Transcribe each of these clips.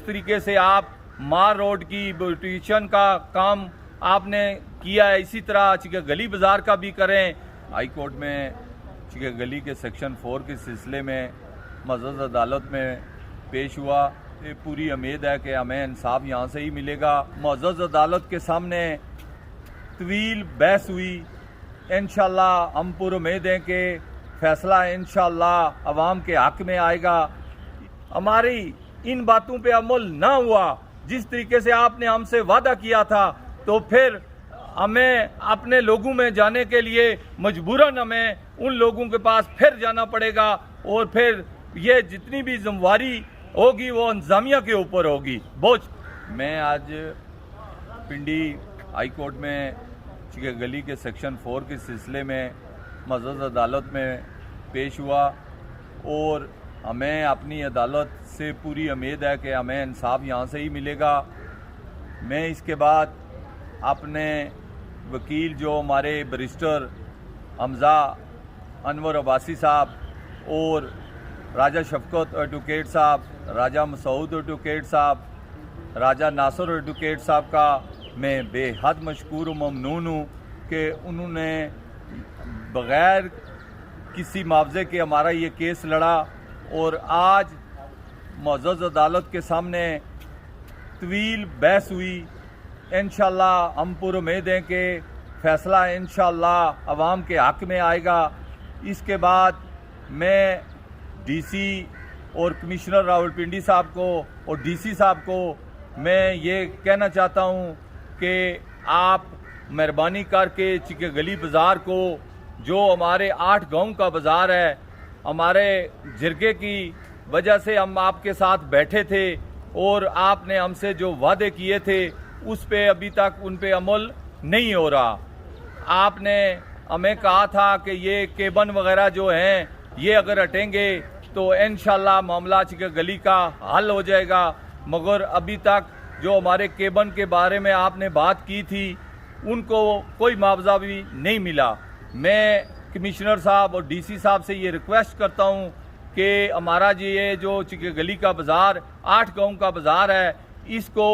طریقے سے آپ مار روڈ کی بیوٹیشن کا کام آپ نے کیا ہے، اسی طرح چکہ گلی بازار کا بھی کریں۔ ہائی کورٹ میں چکہ گلی کے سیکشن 4 کے سلسلے میں معزز عدالت میں پیش ہوا۔ یہ پوری امید ہے کہ ہمیں انصاف یہاں سے ہی ملے گا۔ معزز عدالت کے سامنے طویل بحث ہوئی، انشاءاللہ ہم پر امید ہیں کہ فیصلہ انشاءاللہ عوام کے حق میں آئے گا۔ ہماری ان باتوں پہ عمل نہ ہوا جس طریقے سے آپ نے ہم سے وعدہ کیا تھا، تو پھر ہمیں اپنے لوگوں میں جانے کے لیے مجبوراً ہمیں ان لوگوں کے پاس پھر جانا پڑے گا، اور پھر یہ جتنی بھی ذمہ داری ہوگی وہ انتظامیہ کے اوپر ہوگی۔ میں آج پنڈی ہائی کورٹ میں چکہ گلی کے سیکشن 4 کے سلسلے میں معزز عدالت میں پیش ہوا، اور ہمیں اپنی عدالت سے پوری امید ہے کہ ہمیں انصاف یہاں سے ہی ملے گا۔ میں اس کے بعد اپنے وکیل جو ہمارے بیرسٹر حمزہ انور عباسی صاحب اور راجہ شفقت ایڈوکیٹ صاحب، راجہ مسعود ایڈوکیٹ صاحب، راجہ ناصر ایڈوکیٹ صاحب کا میں بے حد مشکور و ممنون ہوں کہ انہوں نے بغیر کسی معاوضے کے ہمارا یہ کیس لڑا، اور آج معزز عدالت کے سامنے طویل بحث ہوئی۔ انشاءاللہ ہم پر امید ہیں کہ فیصلہ انشاءاللہ عوام کے حق میں آئے گا۔ اس کے بعد میں ڈی سی اور کمشنر راولپنڈی صاحب کو اور ڈی سی صاحب کو میں یہ کہنا چاہتا ہوں کہ آپ مہربانی کر کے چکہ گلی بازار کو، جو ہمارے 8 گاؤں کا بازار ہے، ہمارے جرگے کی وجہ سے ہم آپ کے ساتھ بیٹھے تھے، اور آپ نے ہم سے جو وعدے کیے تھے اس پہ ابھی تک ان پہ عمل نہیں ہو رہا۔ آپ نے ہمیں کہا تھا کہ یہ کیبن وغیرہ جو ہیں یہ اگر ہٹیں گے تو انشاءاللہ معاملہ چکہ گلی کا حل ہو جائے گا، مگر ابھی تک جو ہمارے کیبن کے بارے میں آپ نے بات کی تھی ان کو کوئی معاوضہ بھی نہیں ملا۔ میں کمشنر صاحب اور ڈی سی صاحب سے یہ ریکویسٹ کرتا ہوں کہ ہمارا یہ جو چکہ گلی کا بازار 8 گاؤں کا بازار ہے، اس کو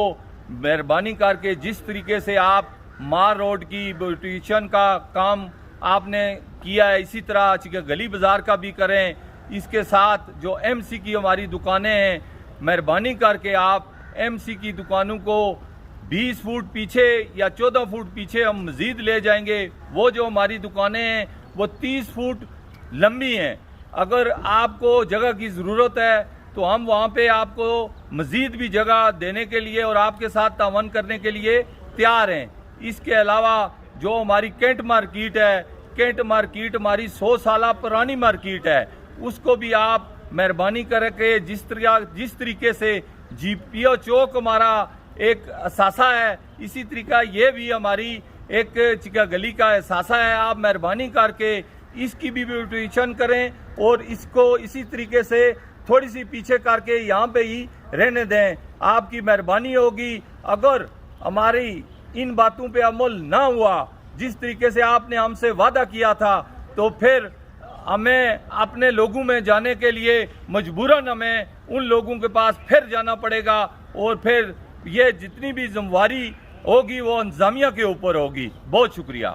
مہربانی کر کے جس طریقے سے آپ مار روڈ کی بیوٹیشن کا کام آپ نے کیا ہے، اسی طرح چکہ گلی بازار کا بھی کریں۔ اس کے ساتھ جو ایم سی کی ہماری دکانیں ہیں، مہربانی کر کے آپ ایم سی کی دکانوں کو 20 فٹ پیچھے یا 14 فٹ پیچھے ہم مزید لے جائیں گے۔ وہ جو ہماری دکانیں ہیں وہ 30 فٹ لمبی ہیں، اگر آپ کو جگہ کی ضرورت ہے تو ہم وہاں پہ آپ کو مزید بھی جگہ دینے کے لیے اور آپ کے ساتھ تعاون کرنے کے لیے تیار ہیں۔ اس کے علاوہ جو ہماری کینٹ مارکیٹ ہے، کینٹ مارکیٹ ہماری 100 سالہ پرانی مارکیٹ ہے، اس کو بھی آپ مہربانی کر کے جس طریقے سے جی پی او چوک ہمارا ایک اثاثہ ہے، اسی طریقہ یہ بھی ہماری ایک چکہ گلی کا اثاثہ ہے۔ آپ مہربانی کر کے اس کی بھی بیوٹیشن کریں اور اس کو اسی طریقے سے تھوڑی سی پیچھے کر کے یہاں پہ ہی رہنے دیں، آپ کی مہربانی ہوگی۔ اگر ہماری ان باتوں پہ عمل نہ ہوا جس طریقے سے آپ نے ہم سے وعدہ کیا تھا، تو پھر ہمیں اپنے لوگوں میں جانے کے لیے مجبوراً ہمیں ان لوگوں کے پاس پھر جانا پڑے گا، اور پھر یہ جتنی بھی ذمہ داری ہوگی وہ انتظامیہ کے اوپر ہوگی۔ بہت شکریہ۔